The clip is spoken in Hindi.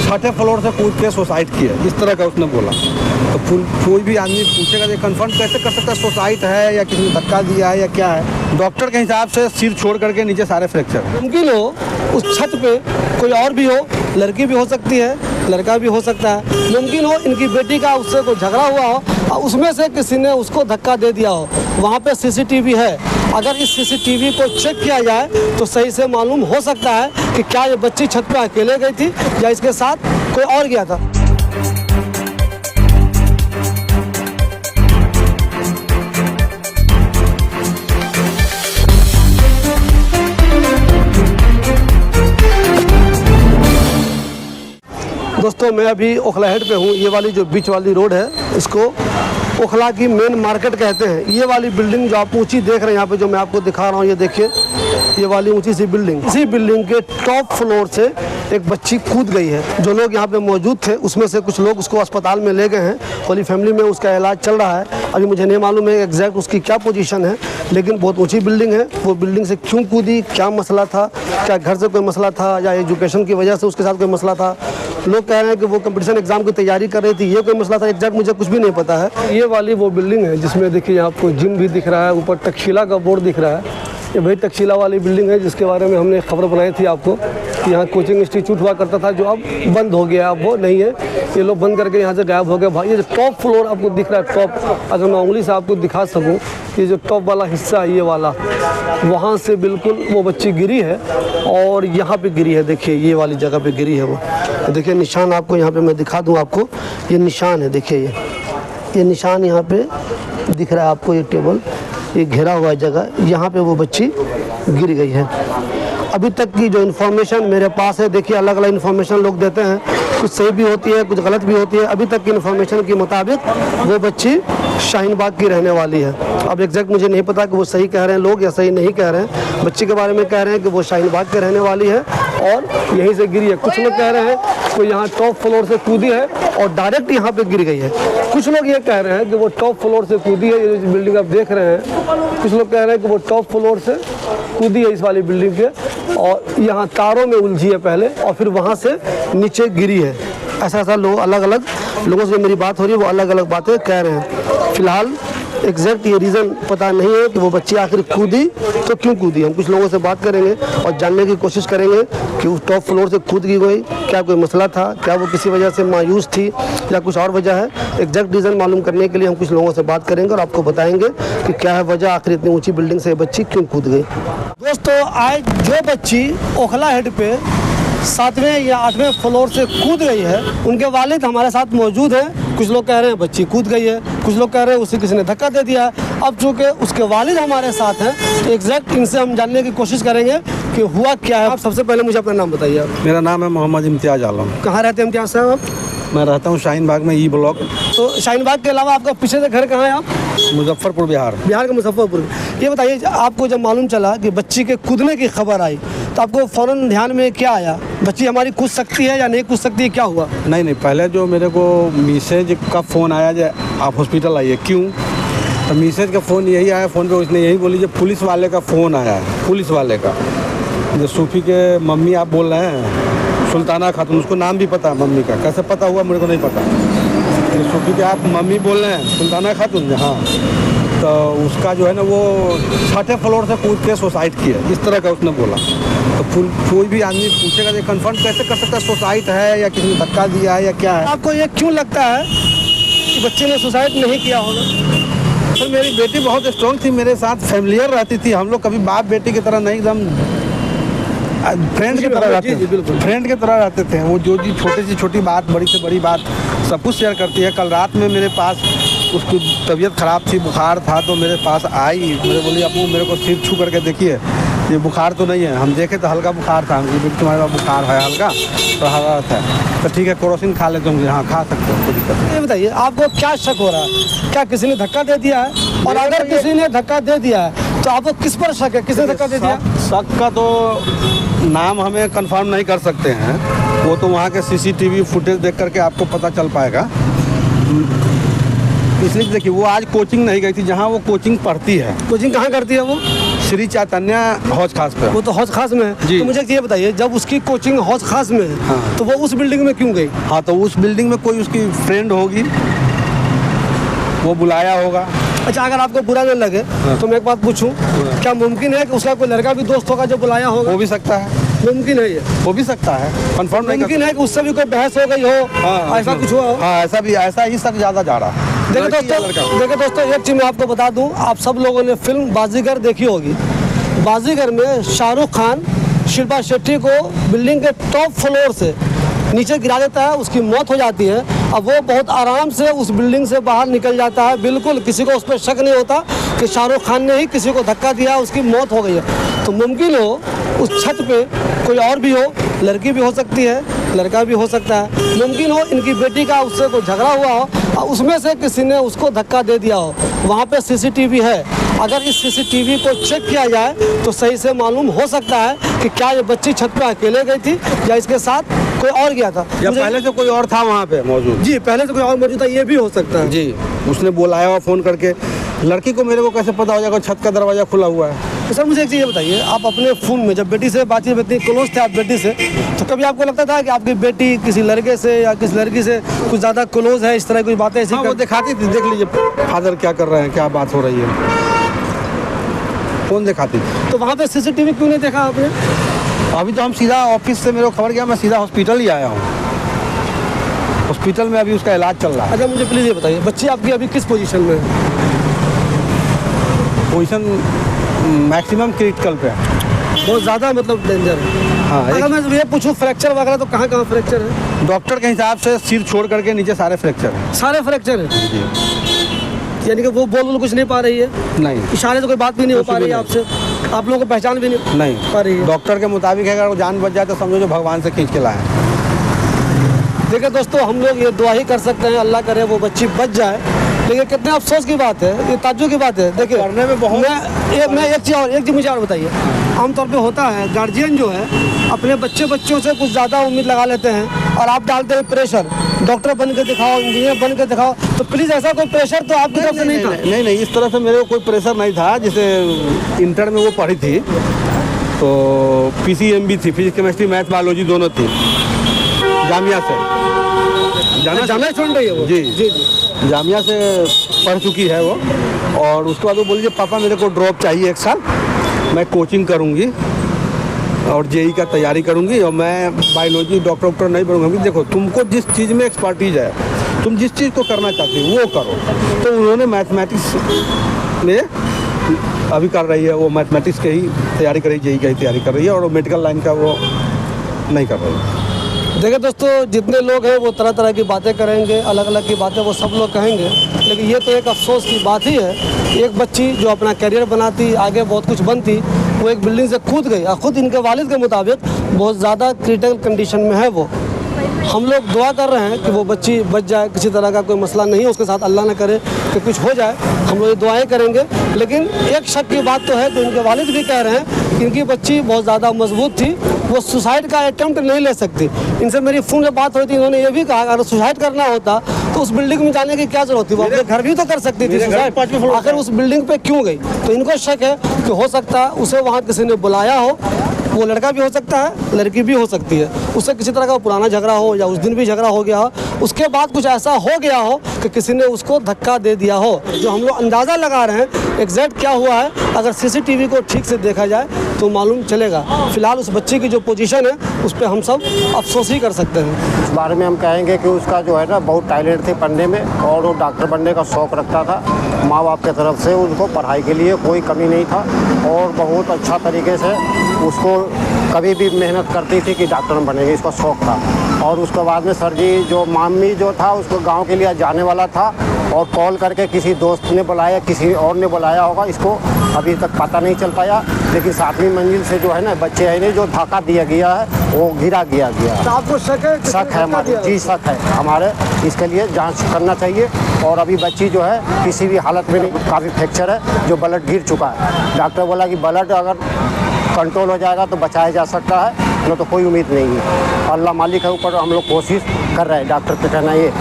6ठे फ्लोर से कूद के सुसाइड किया, इस तरह का उसने बोला। तो कोई भी आदमी पूछेगा ये कंफर्म कैसे कर सकता है सुसाइड है या किसी ने धक्का दिया है या क्या है। डॉक्टर के हिसाब से सिर छोड़ करके नीचे सारे फ्रैक्चर। मुमकिन हो उस छत पे कोई और भी हो, लड़की भी हो सकती है, लड़का भी हो सकता है। मुमकिन हो इनकी बेटी का उससे कोई झगड़ा हुआ हो और उसमें से किसी ने उसको धक्का दे दिया हो। वहाँ पे सीसीटीवी है, अगर इस सीसीटीवी को चेक किया जाए तो सही से मालूम हो सकता है कि क्या ये बच्ची छत पे अकेले गई थी या इसके साथ कोई और गया था। दोस्तों मैं अभी ओखला हेड पे हूँ। ये वाली जो बीच वाली रोड है इसको ओखला की मेन मार्केट कहते हैं। ये वाली बिल्डिंग जो आप ऊंची देख रहे हैं यहाँ पे जो मैं आपको दिखा रहा हूँ, ये देखिए ये वाली ऊंची सी बिल्डिंग, इसी बिल्डिंग के टॉप फ्लोर से एक बच्ची कूद गई है। जो लोग यहाँ पे मौजूद थे उसमें से कुछ लोग उसको अस्पताल में ले गए हैं, पूरी फैमिली में उसका इलाज चल रहा है। अभी मुझे नहीं मालूम है एग्जैक्ट उसकी क्या पोजीशन है, लेकिन बहुत ऊंची बिल्डिंग है। वो बिल्डिंग से क्यों कूदी, क्या मसला था, क्या घर से कोई मसला था या एजुकेशन की वजह से उसके साथ कोई मसला था। लोग कह रहे हैं कि वो कंपटीशन एग्जाम की तैयारी कर रही थी, ये कोई मसला था एग्जैक्ट मुझे कुछ भी नहीं पता है। ये वाली वो बिल्डिंग है जिसमें देखिए आपको जिम भी दिख रहा है, ऊपर तक्षशिला का बोर्ड दिख रहा है। ये वही तक्षशिला वाली बिल्डिंग है जिसके बारे में हमने खबर बनाई थी आपको कि यहाँ कोचिंग इंस्टीट्यूट हुआ करता था, जो अब बंद हो गया, अब वो नहीं है। ये लोग बंद करके यहाँ से गायब हो गए। भाई ये जो टॉप फ्लोर आपको दिख रहा है, टॉप अगर मैं उंगली से आपको दिखा सकूँ, ये जो टॉप वाला हिस्सा है ये वाला, वहाँ से बिल्कुल वो बच्ची गिरी है और यहाँ पे गिरी है। देखिए ये वाली जगह पे गिरी है वो, देखिए निशान आपको यहाँ पे मैं दिखा दूँ आपको, ये निशान है। देखिए ये निशान यहाँ पे दिख रहा है आपको, ये टेबल ये घेरा हुआ जगह, यहाँ पे वो बच्ची गिर गई है। अभी तक की जो इन्फॉर्मेशन मेरे पास है, देखिए अलग अलग इन्फॉर्मेशन लोग देते हैं, कुछ सही भी होती है कुछ गलत भी होती है। अभी तक की इन्फॉर्मेशन के मुताबिक वो बच्ची शाहीन बाग की रहने वाली है। अब एग्जैक्ट मुझे नहीं पता कि वो सही कह रहे हैं लोग या सही नहीं कह रहे हैं। बच्ची के बारे में कह रहे हैं कि वो शाहीन बाग के रहने वाली है और यहीं से गिरी है। कुछ लोग कह रहे हैं वो यहाँ टॉप फ्लोर से कूदी है और डायरेक्ट यहाँ पे गिर गई है। कुछ लोग ये कह रहे हैं कि वो टॉप फ्लोर से कूदी है, ये जो बिल्डिंग आप देख रहे हैं। कुछ लोग कह रहे हैं कि वो टॉप फ्लोर से कूदी है इस वाली बिल्डिंग के और यहाँ तारों में उलझी है पहले और फिर वहाँ से नीचे गिरी है। ऐसा लोग अलग अलग लोगों से मेरी बात हो रही है, वो अलग अलग बातें कह रहे हैं। फिलहाल एग्जैक्ट ये रीज़न पता नहीं है कि वो बच्ची आखिर कूदी तो क्यों कूदी। हम कुछ लोगों से बात करेंगे और जानने की कोशिश करेंगे कि वो टॉप फ्लोर से कूद गई, क्या कोई मसला था, क्या वो किसी वजह से मायूस थी या कुछ और वजह है। एग्जैक्ट रीज़न मालूम करने के लिए हम कुछ लोगों से बात करेंगे और आपको बताएंगे कि क्या है वजह, आखिर इतनी ऊँची बिल्डिंग से बच्ची क्यों कूद गई। दोस्तों आज जो बच्ची ओखला हेड पे 7वें या 8वें फ्लोर से कूद गई है, उनके वालिद हमारे साथ मौजूद हैं। कुछ लोग कह रहे हैं बच्ची कूद गई है, कुछ लोग कह रहे हैं उसे किसी ने धक्का दे दिया है। अब चूँकि उसके वालिद हमारे साथ हैं तो एग्जैक्ट इनसे हम जानने की कोशिश करेंगे कि हुआ क्या है। आप सबसे पहले मुझे अपना नाम बताइए। मेरा नाम है मोहम्मद इम्तियाज आलम। कहाँ रहते हैं इम्तियाज साहब आप? मैं रहता हूँ शाहीन बाग में, ई ब्लॉक। तो शाहीन बाग के अलावा आपका पीछे से घर कहाँ है? आप मुजफ्फरपुर बिहार के मुजफ्फरपुर। ये बताइए आपको जब मालूम चला कि बच्ची के कूदने की खबर आई तो आपको फ़ौरन ध्यान में क्या आया? बच्ची हमारी कूद सकती है या नहीं कूद सकती है, क्या हुआ? नहीं, पहले जो मेरे को मैसेज का फ़ोन आया जो आप हॉस्पिटल आइए, क्यों? तो मैसेज का फ़ोन यही आया, फ़ोन पे उसने यही बोली जो पुलिस वाले का फ़ोन आया है, पुलिस वाले का, जो सूफी के मम्मी आप बोल रहे हैं, सुल्ताना खातून, उसको नाम भी पता है मम्मी का, कैसे पता हुआ मेरे को नहीं पता। सूफी के आप मम्मी बोल रहे हैं सुल्ताना खातून, हाँ। तो उसका जो है ना वो 6ठे फ्लोर से कूद के सुसाइड किया, इस तरह का उसने बोला। तो कोई भी आदमी पूछेगा ये कंफर्म कैसे कर सकता है सुसाइड है या किसी ने धक्का दिया है या क्या है। आपको ये क्यों लगता है कि बच्चे ने सुसाइड नहीं किया होगा? सर मेरी बेटी बहुत स्ट्रॉन्ग थी, मेरे साथ फैमिलियर रहती थी, हम लोग कभी बाप बेटी की तरह नहीं, एकदम फ्रेंड की तरह रहते थे, बिल्कुल फ्रेंड की तरह रहते थे। वो जो जी छोटी से छोटी बात, बड़ी से बड़ी बात सब कुछ शेयर करती है। कल रात में मेरे पास उसकी तबीयत ख़राब थी, बुखार था, तो मेरे पास आई, मेरे बोली अपू मेरे को सिर छू करके देखिए ये बुखार तो नहीं है। हम देखे तो हल्का बुखार था, तुम्हारे पास बुखार है हल्का तो हरारत है, तो ठीक है क्रोसिन खा लेते होंगे, हाँ खा सकते हो, कोई दिक्कत नहीं। ये बताइए आपको क्या शक हो रहा है, क्या किसी ने धक्का दे दिया है? और अगर किसी ने धक्का दे दिया है तो आपको किस पर शक है, किसने धक्का दे दिया? शक का तो नाम हमें कंफर्म नहीं कर सकते हैं, वो तो वहाँ के सीसीटीवी फुटेज देख करके आपको पता चल पाएगा। इसलिए देखिए वो आज कोचिंग नहीं गई थी जहाँ वो कोचिंग पढ़ती है। कोचिंग कहाँ करती है वो? श्री चैतन्य हौज खास पे। वो तो हौज खास में है। जी। तो मुझे ये बताइए, जब उसकी कोचिंग हौज खास में है हाँ। तो वो उस बिल्डिंग में क्यों गई? हाँ, तो उस बिल्डिंग में कोई उसकी फ्रेंड होगी, वो बुलाया होगा। अच्छा, अगर आपको बुरा न लगे तो मैं एक बात पूछूं, क्या मुमकिन है कि उसका कोई लड़का भी दोस्त होगा जो बुलाया होगा? हो भी सकता है, मुमकिन है ये? हो भी सकता है, कंफर्म नहीं कर मुमकिन है कि उससे भी कोई बहस हो गई हो, हाँ, ऐसा कुछ हुआ हो? हाँ, ऐसा ही शक ज़्यादा जा रहा है। देखिए दोस्तों, एक चीज़ मैं आपको बता दूं, आप सब लोगों ने फिल्म बाजीगर देखी होगी। बाजीगर में शाहरुख खान शिल्पा शेट्टी को बिल्डिंग के टॉप फ्लोर से नीचे गिरा देता है, उसकी मौत हो जाती है। अब वो बहुत आराम से उस बिल्डिंग से बाहर निकल जाता है, बिल्कुल किसी को उस पर शक नहीं होता कि शाहरुख खान ने ही किसी को धक्का दिया, उसकी मौत हो गई है। तो मुमकिन हो उस छत पे कोई और भी हो, लड़की भी हो सकती है, लड़का भी हो सकता है। मुमकिन हो इनकी बेटी का उससे कोई झगड़ा हुआ हो और उसमें से किसी ने उसको धक्का दे दिया हो। वहाँ पे सीसीटीवी है, अगर इस सीसीटीवी को चेक किया जाए तो सही से मालूम हो सकता है कि क्या ये बच्ची छत पे अकेले गई थी या इसके साथ कोई और गया था, या पहले से कोई और था वहाँ पे मौजूद। जी, पहले से कोई और मौजूद था, ये भी हो सकता है। जी, उसने बुलाया हुआ फ़ोन करके। लड़की को मेरे को कैसे पता हो जाएगा छत का दरवाज़ा खुला हुआ है? तो सर मुझे एक चीज़ ये बताइए, आप अपने फ़ोन में जब बेटी से बातचीत, इतनी क्लोज थे आप बेटी से, तो कभी आपको लगता था कि आपकी बेटी किसी लड़के से या किसी लड़की से कुछ ज़्यादा क्लोज है, इस तरह कुछ बातें ऐसी? हाँ, वो दिखाती थी, देख लीजिए फादर क्या कर रहे हैं, क्या बात हो रही है, कौन दिखाती थी। तो वहाँ पे सीसीटीवी क्यों नहीं देखा आपने? अभी तो हम सीधा ऑफिस से मेरे को खबर गया, मैं सीधा हॉस्पिटल ही आया हूँ। हॉस्पिटल में अभी उसका इलाज चल रहा है। अच्छा, मुझे प्लीज़ ये बताइए, बच्ची आपकी अभी किस पोजीशन में है? पोजीशन मैक्सिमम क्रिटिकल पे है, बहुत ज़्यादा मतलब डेंजर है। हाँ। अगर मैं ये पूछूं फ्रैक्चर वगैरह, तो कहाँ कहाँ फ्रैक्चर है? डॉक्टर के हिसाब से सिर छोड़ करके नीचे सारे फ्रैक्चर है। सारे फ्रैक्चर है? जी। यानी कि वो बोल कुछ नहीं पा रही है? नहीं, इशारे से कोई बात भी नहीं हो कुछ पा भी रही है नहीं। आपसे? आप लोगों को पहचान भी नहीं नहीं पा रही है? डॉक्टर के मुताबिक है, अगर वो जान बच जाए तो समझो जो भगवान से खींच के लाए। देखिए दोस्तों, हम लोग ये दुआ ही कर सकते हैं, अल्लाह करे वो बच्ची बच जाए, लेकिन कितने अफसोस की बात है, ये ताज्जुब की बात है। देखिए करने में बहुत मैं एक चीज़ मुझे और बताइए, आमतौर पे होता है गार्जियन जो है अपने बच्चों से कुछ ज़्यादा उम्मीद लगा लेते हैं और आप डालते हैं प्रेशर, डॉक्टर बन के दिखाओ, इंजीनियर बन के दिखाओ। तो प्लीज़ ऐसा कोई प्रेशर तो आपकी तरफ से नहीं था? नहीं, इस तरह से मेरे को कोई प्रेशर नहीं था। जैसे इंटर में वो पढ़ी थी तो PCMB थी, फिजिक्स केमिस्ट्री मैथ बायोलॉजी दोनों थी, जामिया से। जामिया छोड़ रही है वो? जी जी जी, जामिया से पढ़ चुकी है वो। और उसके बाद वो बोली पापा मेरे को ड्रॉप चाहिए 1 साल, मैं कोचिंग करूँगी और JEE का तैयारी करूँगी और मैं बायोलॉजी डॉक्टर नहीं बनूँगी। देखो तुमको जिस चीज़ में एक्सपर्टीज है, तुम जिस चीज़ को करना चाहती हो वो करो। तो उन्होंने मैथमेटिक्स में अभी कर रही है, वो मैथमेटिक्स के ही तैयारी कर रही है, JEE की तैयारी कर रही है और मेडिकल लाइन का वो नहीं कर रही है। देखिए दोस्तों, जितने लोग हैं वो तरह तरह की बातें करेंगे, अलग अलग की बातें वो सब लोग कहेंगे, लेकिन ये तो एक अफसोस की बात ही है। एक बच्ची जो अपना करियर बनाती, आगे बहुत कुछ बनती, वो एक बिल्डिंग से कूद गई और ख़ुद इनके वालिद के मुताबिक बहुत ज़्यादा क्रिटिकल कंडीशन में है वो। हम लोग दुआ कर रहे हैं कि वो बच्ची बच जाए, किसी तरह का कोई मसला नहीं है उसके साथ, अल्लाह न करे कि कुछ हो जाए, हम लोग ये दुआएं करेंगे। लेकिन एक शक की बात तो है कि इनके वालिद भी कह रहे हैं कि इनकी बच्ची बहुत ज़्यादा मजबूत थी, वो सुसाइड का अटेम्प्ट नहीं ले सकती। इनसे मेरी फ़ोन में बात हुई थी, इन्होंने ये भी कहा अगर सुसाइड करना होता तो उस बिल्डिंग में जाने की क्या जरूरत थी, वो अपने घर भी तो कर सकती थी सुसाइड, आखिर उस बिल्डिंग पे क्यों गई? तो इनको शक है कि हो सकता है उसे वहाँ किसी ने बुलाया हो, वो लड़का भी हो सकता है, लड़की भी हो सकती है, उससे किसी तरह का पुराना झगड़ा हो या उस दिन भी झगड़ा हो गया हो, उसके बाद कुछ ऐसा हो गया हो कि किसी ने उसको धक्का दे दिया हो। जो हम लोग अंदाज़ा लगा रहे हैं एग्जैक्ट क्या हुआ है, अगर CCTV को ठीक से देखा जाए तो मालूम चलेगा। फिलहाल उस बच्चे की जो पोजीशन है उस पर हम सब अफसोस ही कर सकते हैं। इस बारे में हम कहेंगे कि उसका जो है ना बहुत टैलेंट थे पढ़ने में और वो डॉक्टर बनने का शौक़ रखता था। माँ बाप की तरफ से उनको पढ़ाई के लिए कोई कमी नहीं था और बहुत अच्छा तरीके से उसको कभी भी मेहनत करती थी कि डॉक्टर बनेंगे, इसका शौक़ था। और उसके बाद में सर जी जो मामी जो था उसको गांव के लिए जाने वाला था और कॉल करके किसी दोस्त ने बुलाया, किसी और ने बुलाया होगा, इसको अभी तक पता नहीं चल पाया। लेकिन 7वीं मंजिल से जो है ना बच्चे है जो धक्का दिया गया है वो गिरा गया। तो आपको शक है? शक है हमारे, जी शक है हमारे, इसके लिए जांच करना चाहिए। और अभी बच्ची जो है किसी भी हालत में नहीं, काफ़ी फ्रैक्चर है, जो ब्लड गिर चुका है। डॉक्टर बोला कि ब्लड अगर कंट्रोल हो जाएगा तो बचाया जा सकता है, न तो कोई उम्मीद नहीं है। अल्लाह मालिक है ऊपर, हम लोग कोशिश कर रहे हैं, डॉक्टर का कहना ये